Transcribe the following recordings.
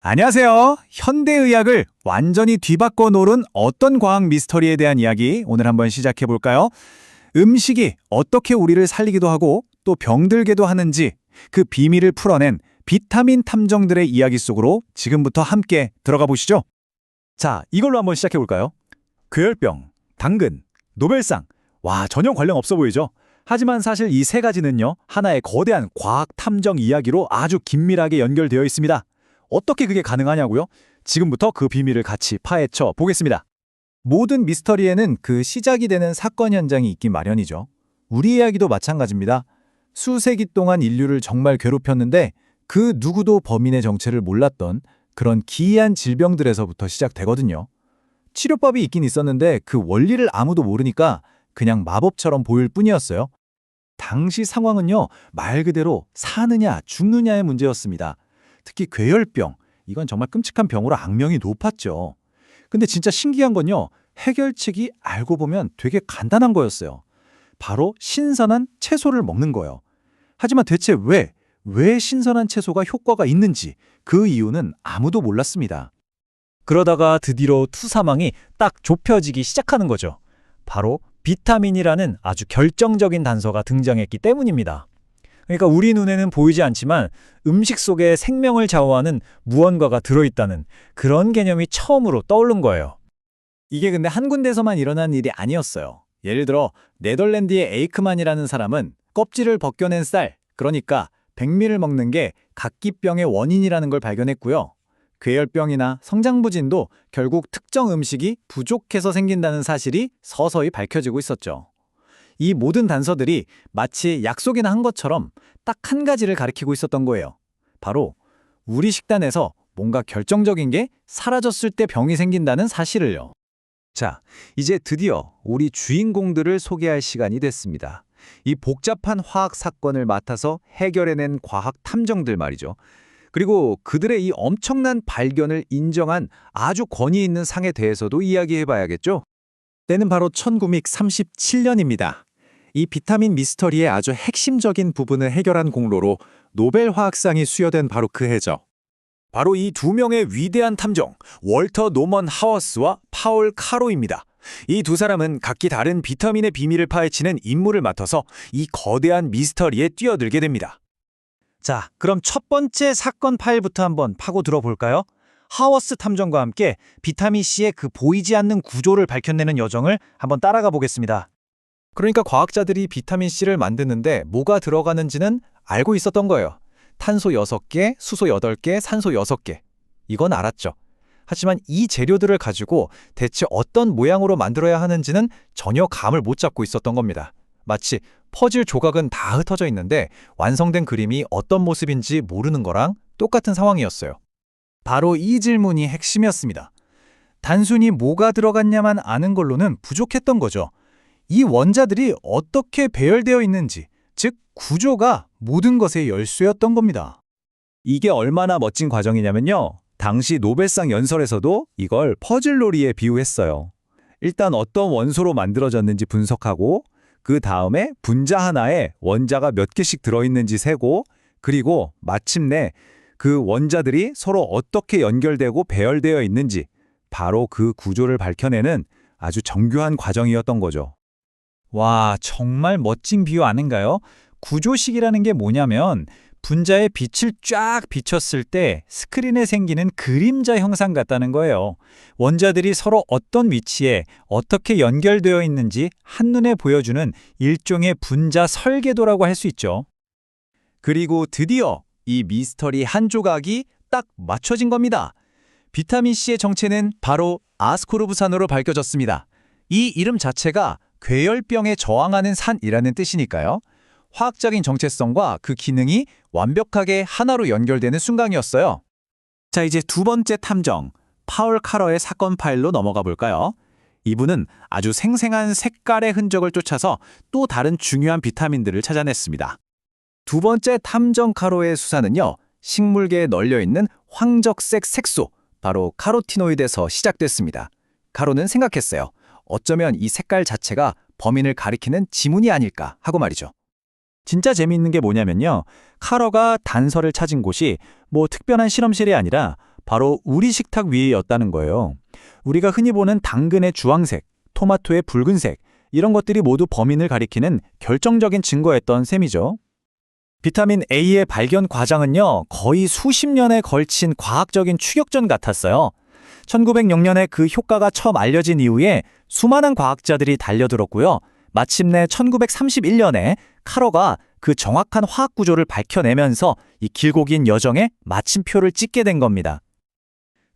안녕하세요. 현대의학을 완전히 뒤바꿔 놓은 어떤 과학 미스터리에 대한 이야기 오늘 한번 시작해 볼까요? 음식이 어떻게 우리를 살리기도 하고 또 병들게도 하는지 그 비밀을 풀어낸 비타민 탐정들의 이야기 속으로 지금부터 함께 들어가 보시죠. 자, 이걸로 한번 시작해 볼까요? 괴혈병, 당근, 노벨상. 와, 전혀 관련 없어 보이죠? 하지만 사실 이 세 가지는요, 하나의 거대한 과학 탐정 이야기로 아주 긴밀하게 연결되어 있습니다. 어떻게 그게 가능하냐고요? 지금부터 그 비밀을 같이 파헤쳐 보겠습니다. 모든 미스터리에는 그 시작이 되는 사건 현장이 있기 마련이죠. 우리 이야기도 마찬가지입니다. 수세기 동안 인류를 정말 괴롭혔는데 그 누구도 범인의 정체를 몰랐던 그런 기이한 질병들에서부터 시작되거든요. 치료법이 있긴 있었는데 그 원리를 아무도 모르니까 그냥 마법처럼 보일 뿐이었어요. 당시 상황은요, 말 그대로 사느냐 죽느냐의 문제였습니다. 특히 괴혈병, 이건 정말 끔찍한 병으로 악명이 높았죠. 근데 진짜 신기한 건요, 해결책이 알고 보면 되게 간단한 거였어요. 바로 신선한 채소를 먹는 거예요. 하지만 대체 왜 신선한 채소가 효과가 있는지 그 이유는 아무도 몰랐습니다. 그러다가 드디어 투사망이 딱 좁혀지기 시작하는 거죠. 바로 비타민이라는 아주 결정적인 단서가 등장했기 때문입니다. 그러니까 우리 눈에는 보이지 않지만 음식 속에 생명을 좌우하는 무언가가 들어있다는 그런 개념이 처음으로 떠오른 거예요. 이게 근데 한 군데서만 일어난 일이 아니었어요. 예를 들어 네덜란드의 에이크만이라는 사람은 껍질을 벗겨낸 쌀, 그러니까 백미를 먹는 게 각기병의 원인이라는 걸 발견했고요. 괴혈병이나 성장부진도 결국 특정 음식이 부족해서 생긴다는 사실이 서서히 밝혀지고 있었죠. 이 모든 단서들이 마치 약속이나 한 것처럼 딱 한 가지를 가리키고 있었던 거예요. 바로 우리 식단에서 뭔가 결정적인 게 사라졌을 때 병이 생긴다는 사실을요. 자, 이제 드디어 우리 주인공들을 소개할 시간이 됐습니다. 이 복잡한 화학 사건을 맡아서 해결해낸 과학 탐정들 말이죠. 그리고 그들의 이 엄청난 발견을 인정한 아주 권위 있는 상에 대해서도 이야기해봐야겠죠? 때는 바로 1937년입니다. 이 비타민 미스터리의 아주 핵심적인 부분을 해결한 공로로 노벨 화학상이 수여된 바로 그 해죠. 바로 이 두 명의 위대한 탐정, 월터 노먼 하워스와 파울 카로입니다. 이 두 사람은 각기 다른 비타민의 비밀을 파헤치는 임무를 맡아서 이 거대한 미스터리에 뛰어들게 됩니다. 자, 그럼 첫 번째 사건 파일부터 한번 파고 들어볼까요? 하워스 탐정과 함께 비타민C의 그 보이지 않는 구조를 밝혀내는 여정을 한번 따라가 보겠습니다. 그러니까 과학자들이 비타민C를 만드는데 뭐가 들어가는지는 알고 있었던 거예요. 탄소 6개, 수소 8개, 산소 6개. 이건 알았죠. 하지만 이 재료들을 가지고 대체 어떤 모양으로 만들어야 하는지는 전혀 감을 못 잡고 있었던 겁니다. 마치 퍼즐 조각은 다 흩어져 있는데 완성된 그림이 어떤 모습인지 모르는 거랑 똑같은 상황이었어요. 바로 이 질문이 핵심이었습니다. 단순히 뭐가 들어갔냐만 아는 걸로는 부족했던 거죠. 이 원자들이 어떻게 배열되어 있는지, 즉 구조가 모든 것의 열쇠였던 겁니다. 이게 얼마나 멋진 과정이냐면요. 당시 노벨상 연설에서도 이걸 퍼즐놀이에 비유했어요. 일단 어떤 원소로 만들어졌는지 분석하고 그 다음에 분자 하나에 원자가 몇 개씩 들어있는지 세고 그리고 마침내 그 원자들이 서로 어떻게 연결되고 배열되어 있는지 바로 그 구조를 밝혀내는 아주 정교한 과정이었던 거죠. 와, 정말 멋진 비유 아닌가요? 구조식이라는 게 뭐냐면 분자에 빛을 쫙 비췄을 때 스크린에 생기는 그림자 형상 같다는 거예요. 원자들이 서로 어떤 위치에 어떻게 연결되어 있는지 한눈에 보여주는 일종의 분자 설계도라고 할 수 있죠. 그리고 드디어 이 미스터리 한 조각이 딱 맞춰진 겁니다. 비타민C의 정체는 바로 아스코르브산으로 밝혀졌습니다. 이 이름 자체가 괴혈병에 저항하는 산이라는 뜻이니까요. 화학적인 정체성과 그 기능이 완벽하게 하나로 연결되는 순간이었어요. 자, 이제 두 번째 탐정, 파울 카러의 사건 파일로 넘어가 볼까요? 이분은 아주 생생한 색깔의 흔적을 쫓아서 또 다른 중요한 비타민들을 찾아냈습니다. 두 번째 탐정 카로의 수사는요, 식물계에 널려있는 황적색 색소, 바로 카로티노이드에서 시작됐습니다. 카로는 생각했어요. 어쩌면 이 색깔 자체가 범인을 가리키는 지문이 아닐까 하고 말이죠. 진짜 재미있는 게 뭐냐면요. 카러가 단서를 찾은 곳이 뭐 특별한 실험실이 아니라 바로 우리 식탁 위에였다는 거예요. 우리가 흔히 보는 당근의 주황색, 토마토의 붉은색, 이런 것들이 모두 범인을 가리키는 결정적인 증거였던 셈이죠. 비타민 A의 발견 과정은요, 거의 수십 년에 걸친 과학적인 추격전 같았어요. 1906년에 그 효과가 처음 알려진 이후에 수많은 과학자들이 달려들었고요. 마침내 1931년에 카러가 그 정확한 화학 구조를 밝혀내면서 이 길고 긴 여정에 마침표를 찍게 된 겁니다.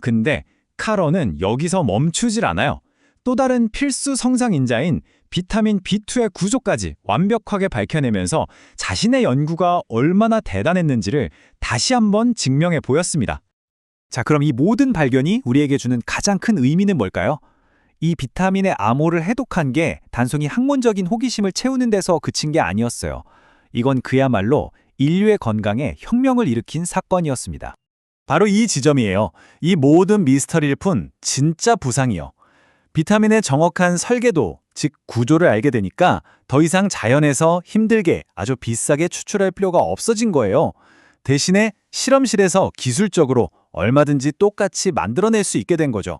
근데 카러는 여기서 멈추질 않아요. 또 다른 필수 성상인자인 비타민 B2의 구조까지 완벽하게 밝혀내면서 자신의 연구가 얼마나 대단했는지를 다시 한번 증명해 보였습니다. 자, 그럼 이 모든 발견이 우리에게 주는 가장 큰 의미는 뭘까요? 이 비타민의 암호를 해독한 게 단순히 학문적인 호기심을 채우는 데서 그친 게 아니었어요. 이건 그야말로 인류의 건강에 혁명을 일으킨 사건이었습니다. 바로 이 지점이에요. 이 모든 미스터리를 푼 진짜 부상이요. 비타민의 정확한 설계도, 즉 구조를 알게 되니까 더 이상 자연에서 힘들게 아주 비싸게 추출할 필요가 없어진 거예요. 대신에 실험실에서 기술적으로 얼마든지 똑같이 만들어낼 수 있게 된 거죠.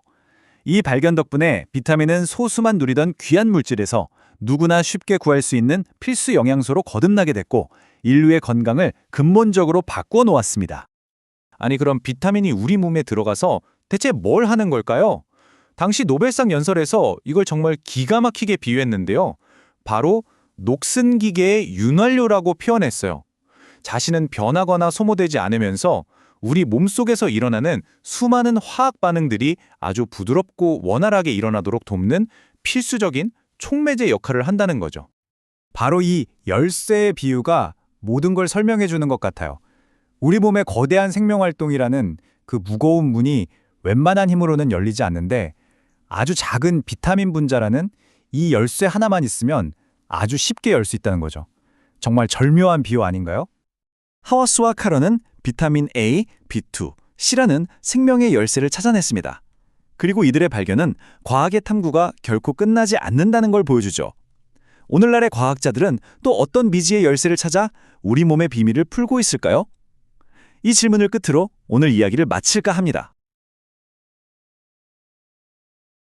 이 발견 덕분에 비타민은 소수만 누리던 귀한 물질에서 누구나 쉽게 구할 수 있는 필수 영양소로 거듭나게 됐고 인류의 건강을 근본적으로 바꾸어 놓았습니다. 아니, 그럼 비타민이 우리 몸에 들어가서 대체 뭘 하는 걸까요? 당시 노벨상 연설에서 이걸 정말 기가 막히게 비유했는데요. 바로 녹슨 기계의 윤활유라고 표현했어요. 자신은 변하거나 소모되지 않으면서 우리 몸속에서 일어나는 수많은 화학 반응들이 아주 부드럽고 원활하게 일어나도록 돕는 필수적인 촉매제 역할을 한다는 거죠. 바로 이 열쇠의 비유가 모든 걸 설명해 주는 것 같아요. 우리 몸의 거대한 생명활동이라는 그 무거운 문이 웬만한 힘으로는 열리지 않는데 아주 작은 비타민 분자라는 이 열쇠 하나만 있으면 아주 쉽게 열 수 있다는 거죠. 정말 절묘한 비유 아닌가요? 하워스와 카러는 비타민 A, B2, C라는 생명의 열쇠를 찾아냈습니다. 그리고 이들의 발견은 과학의 탐구가 결코 끝나지 않는다는 걸 보여주죠. 오늘날의 과학자들은 또 어떤 미지의 열쇠를 찾아 우리 몸의 비밀을 풀고 있을까요? 이 질문을 끝으로 오늘 이야기를 마칠까 합니다.